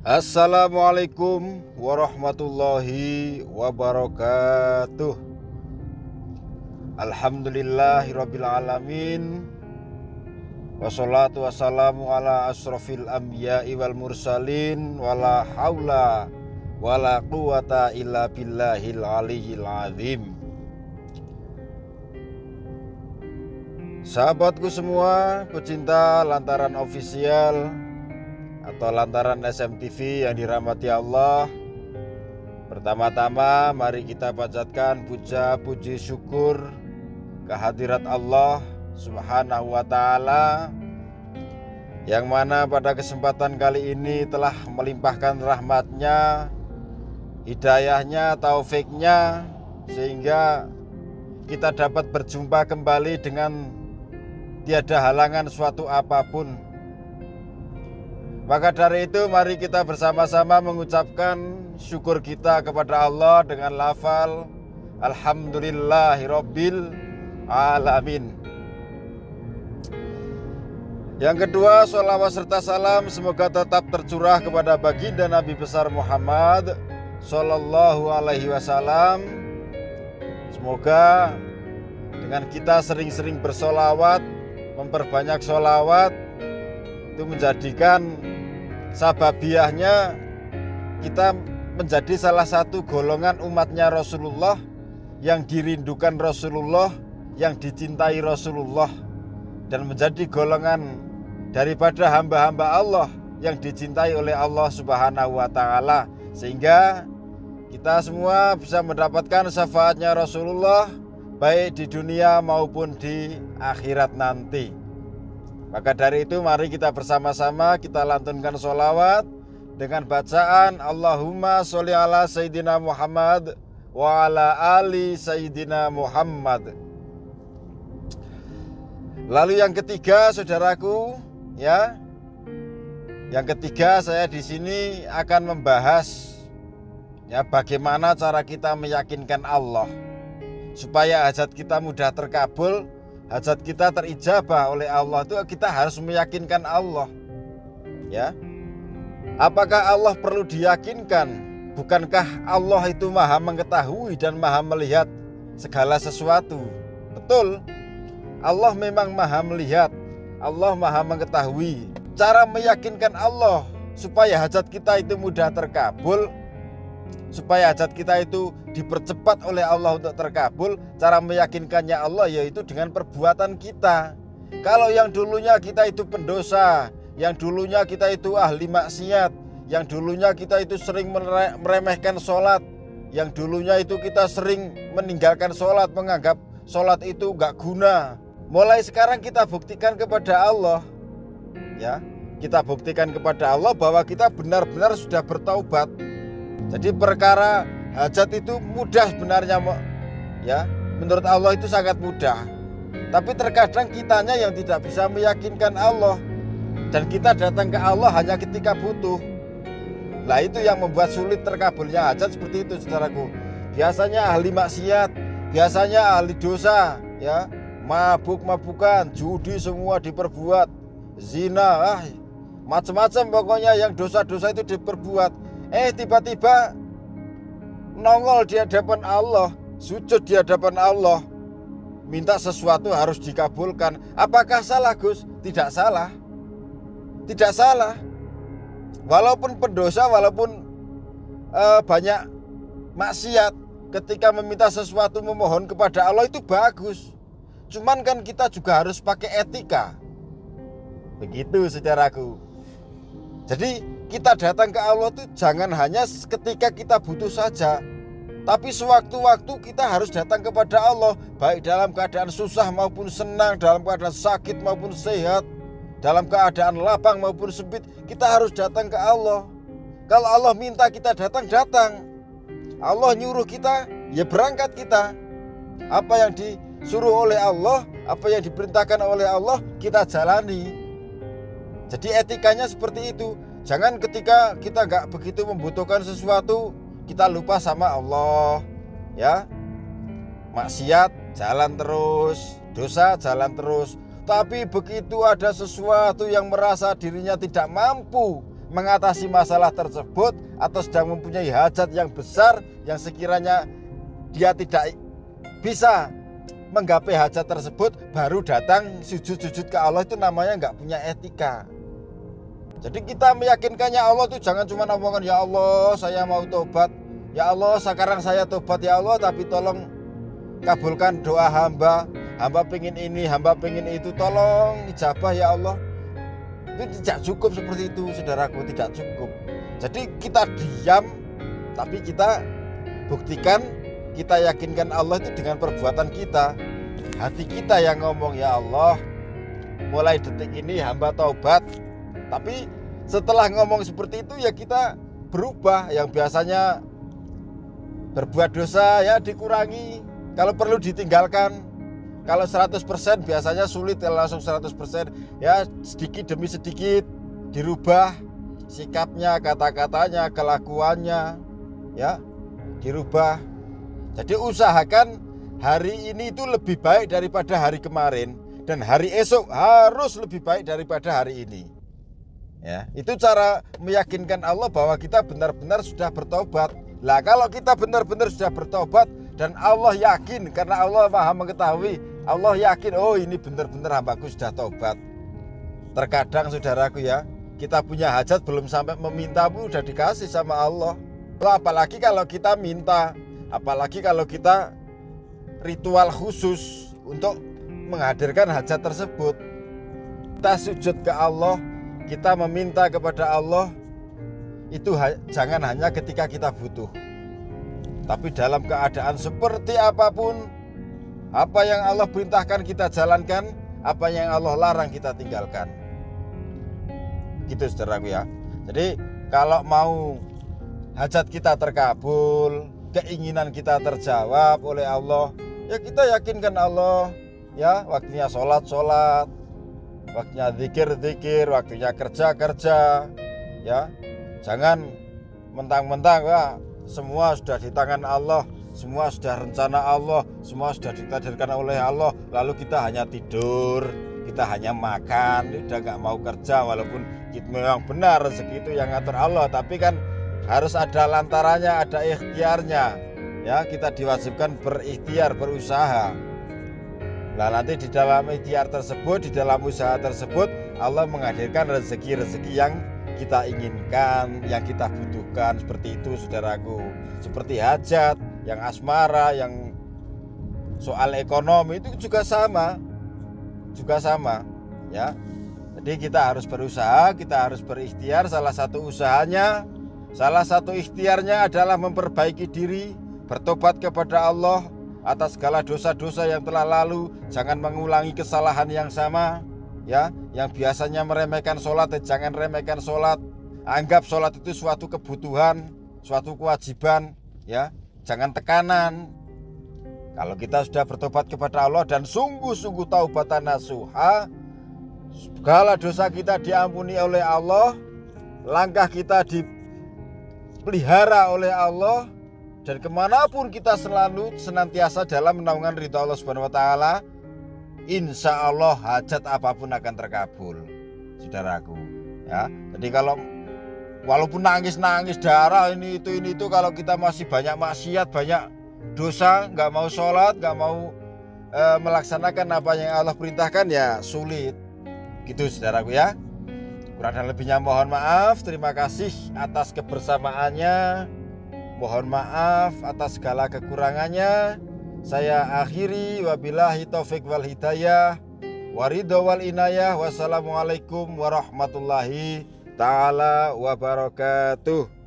Assalamualaikum warahmatullahi wabarakatuh. Alhamdulillahirabbil alamin. Wassalatu wassalamu ala asrofil anbiya'i wal mursalin. Wala haula wala quwata illa billahil aliyyil azim. Sahabatku semua, pecinta Lantaran Official atau Lantaran SMTV yang dirahmati Allah, pertama-tama mari kita panjatkan puja puji syukur kehadirat Allah Subhanahu wa ta'ala, yang mana pada kesempatan kali ini telah melimpahkan rahmatnya, hidayahnya, taufiknya, sehingga kita dapat berjumpa kembali dengan tiada halangan suatu apapun. Maka dari itu mari kita bersama-sama mengucapkan syukur kita kepada Allah dengan lafal Alhamdulillahirabbil alamin. Yang kedua, sholawat serta salam semoga tetap tercurah kepada baginda Nabi besar Muhammad Sallallahu alaihi wasallam. Semoga dengan kita sering-sering bersolawat, memperbanyak sholawat, itu menjadikan sababiahnya kita menjadi salah satu golongan umatnya Rasulullah, yang dirindukan Rasulullah, yang dicintai Rasulullah, dan menjadi golongan daripada hamba-hamba Allah yang dicintai oleh Allah Subhanahu wa ta'ala, sehingga kita semua bisa mendapatkan syafaatnya Rasulullah baik di dunia maupun di akhirat nanti. Maka dari itu mari kita bersama-sama kita lantunkan sholawat dengan bacaan Allahumma sholli ala Sayyidina Muhammad wa ala ali Sayyidina Muhammad. Lalu yang ketiga, saudaraku, ya, yang ketiga saya di sini akan membahas ya bagaimana cara kita meyakinkan Allah supaya hajat kita mudah terkabul, hajat kita terijabah oleh Allah. Itu kita harus meyakinkan Allah, ya. Apakah Allah perlu diyakinkan? Bukankah Allah itu maha mengetahui dan maha melihat segala sesuatu? Betul, Allah memang maha melihat, Allah maha mengetahui. Cara meyakinkan Allah supaya hajat kita itu mudah terkabul, supaya hajat kita itu dipercepat oleh Allah untuk terkabul, cara meyakinkannya Allah yaitu dengan perbuatan kita. Kalau yang dulunya kita itu pendosa, yang dulunya kita itu ahli maksiat, yang dulunya kita itu sering meremehkan sholat, yang dulunya itu kita sering meninggalkan sholat, menganggap sholat itu gak guna, mulai sekarang kita buktikan kepada Allah, ya, kita buktikan kepada Allah bahwa kita benar-benar sudah bertaubat. Jadi perkara hajat itu mudah sebenarnya, ya, menurut Allah itu sangat mudah. Tapi terkadang kitanya yang tidak bisa meyakinkan Allah, dan kita datang ke Allah hanya ketika butuh. Nah, itu yang membuat sulit terkabulnya hajat seperti itu, saudaraku. Biasanya ahli maksiat, biasanya ahli dosa, ya, mabuk-mabukan, judi semua diperbuat, zina, macam-macam pokoknya yang dosa-dosa itu diperbuat. Tiba-tiba nongol di hadapan Allah, sujud di hadapan Allah, minta sesuatu harus dikabulkan. Apakah salah, Gus? Tidak salah. Tidak salah. Walaupun pendosa, walaupun banyak maksiat, ketika meminta sesuatu, memohon kepada Allah itu bagus. Cuman kan kita juga harus pakai etika. Begitu, saudaraku. Jadi kita datang ke Allah itu jangan hanya ketika kita butuh saja, tapi sewaktu-waktu kita harus datang kepada Allah, baik dalam keadaan susah maupun senang, dalam keadaan sakit maupun sehat, dalam keadaan lapang maupun sempit, kita harus datang ke Allah. Kalau Allah minta kita datang, datang. Allah nyuruh kita, ya berangkat kita. Apa yang disuruh oleh Allah, apa yang diperintahkan oleh Allah, kita jalani. Jadi etikanya seperti itu. Jangan ketika kita gak begitu membutuhkan sesuatu, kita lupa sama Allah, ya. Maksiat jalan terus, dosa jalan terus. Tapi begitu ada sesuatu yang merasa dirinya tidak mampu mengatasi masalah tersebut atau sedang mempunyai hajat yang besar yang sekiranya dia tidak bisa menggapai hajat tersebut, baru datang sujud-sujud ke Allah, itu namanya nggak punya etika. Jadi kita meyakinkannya Allah itu jangan cuma omongan, ya Allah saya mau tobat, ya Allah sekarang saya tobat ya Allah, tapi tolong kabulkan doa hamba pengen ini, hamba pengen itu, tolong ijabah ya Allah. Itu tidak cukup seperti itu, saudaraku, tidak cukup. Jadi kita diam, tapi kita buktikan, kita yakinkan Allah itu dengan perbuatan kita. Hati kita yang ngomong, ya Allah mulai detik ini hamba taubat. Tapi setelah ngomong seperti itu ya kita berubah. Yang biasanya berbuat dosa ya dikurangi, kalau perlu ditinggalkan. Kalau 100% biasanya sulit, kalau langsung 100% ya sedikit demi sedikit dirubah sikapnya, kata-katanya, kelakuannya, ya dirubah. Jadi usahakan hari ini itu lebih baik daripada hari kemarin, dan hari esok harus lebih baik daripada hari ini. Ya, itu cara meyakinkan Allah bahwa kita benar-benar sudah bertobat. Lah kalau kita benar-benar sudah bertobat dan Allah yakin, karena Allah Maha mengetahui, Allah yakin, oh ini benar-benar hambaku sudah tobat. Terkadang saudaraku ya, kita punya hajat belum sampai meminta pun udah dikasih sama Allah. Apalagi kalau kita minta, apalagi kalau kita ritual khusus untuk menghadirkan hajat tersebut. Kita sujud ke Allah, kita meminta kepada Allah, itu jangan hanya ketika kita butuh, tapi dalam keadaan seperti apapun. Apa yang Allah perintahkan kita jalankan, apa yang Allah larang kita tinggalkan. Gitu saudaraku ya. Jadi kalau mau hajat kita terkabul, keinginan kita terjawab oleh Allah, ya kita yakinkan Allah. Ya, waktunya sholat, waktunya zikir, waktunya kerja. Ya, jangan mentang-mentang wah semua sudah di tangan Allah, semua sudah rencana Allah, semua sudah ditakdirkan oleh Allah, lalu kita hanya tidur, kita hanya makan, udah gak mau kerja. Walaupun memang benar rezeki itu yang ngatur Allah, tapi kan harus ada lantarannya, ada ikhtiarnya. Ya, kita diwajibkan berikhtiar, berusaha. Nah nanti di dalam ikhtiar tersebut, di dalam usaha tersebut, Allah menghadirkan rezeki-rezeki yang kita inginkan, yang kita butuhkan. Seperti itu saudaraku. Seperti hajat, yang asmara, yang soal ekonomi itu juga sama ya. Jadi kita harus berusaha, kita harus berikhtiar. Salah satu usahanya, salah satu ikhtiarnya adalah memperbaiki diri, bertobat kepada Allah atas segala dosa-dosa yang telah lalu. Jangan mengulangi kesalahan yang sama ya. Yang biasanya meremehkan sholat, jangan remehkan sholat. Anggap sholat itu suatu kebutuhan, suatu kewajiban ya, jangan tekanan. Kalau kita sudah bertobat kepada Allah dan sungguh-sungguh taubatan nasuha, segala dosa kita diampuni oleh Allah, langkah kita dipelihara oleh Allah, dan kemanapun kita selalu senantiasa dalam naungan ridha Allah Subhanahu Wa Taala, insya Allah hajat apapun akan terkabul, saudaraku. Ya, jadi kalau walaupun nangis darah ini itu, kalau kita masih banyak maksiat, banyak dosa, nggak mau sholat, nggak mau melaksanakan apa yang Allah perintahkan, ya sulit. Gitu saudaraku ya. Kurang dan lebihnya mohon maaf. Terima kasih atas kebersamaannya. Mohon maaf atas segala kekurangannya. Saya akhiri, wabillahi taufik wal hidayah, waridho wal inayah. Wassalamualaikum warahmatullahi ta'ala wabarakatuh.